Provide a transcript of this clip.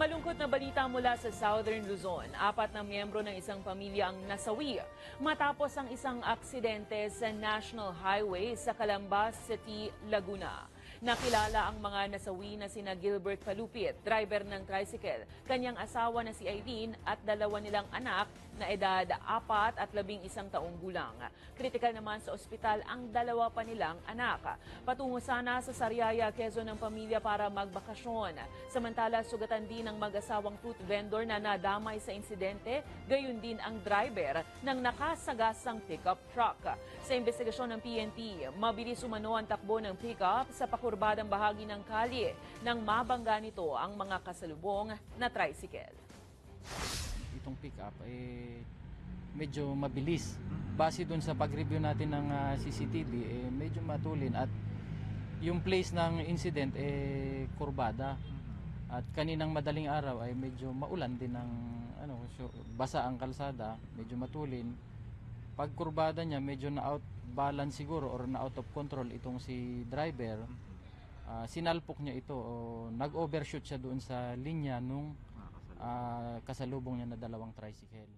Malungkot na balita mula sa Southern Luzon. 4 na miyembro ng isang pamilya ang nasawi matapos ang isang aksidente sa National Highway sa Calambas City, Laguna. Nakilala ang mga nasawi na sina Gilbert Palupit, driver ng tricycle, kanyang asawa na si Irene at 2 nilang anak na edad 4 at 11 taong gulang. Kritikal naman sa ospital ang 2 pa nilang anak. Patungo sana sa Sariaya, Quezon ng pamilya para magbakasyon. Samantala, sugatan din ang mag-asawang fruit vendor na nadamay sa insidente, gayon din ang driver ng nakasagasang pickup truck. Sa investigasyon ng PNP, mabilis umano ang takbo ng pickup sa pakurbadang bahagi ng kalye nang mabangga nito ang mga kasalubong na tricycle. Itong pickup medyo mabilis. Base doon sa pag-review natin ng CCTV, medyo matulin at yung place ng incident kurbada. At kaninang madaling araw ay medyo maulan din ng basa ang kalsada, medyo matulin. Pag kurbada niya, medyo na-out balance siguro or na-out of control itong si driver. Sinalpok niya ito o nag-overshoot siya doon sa linya nung kasalubong niya na 2 tricycle.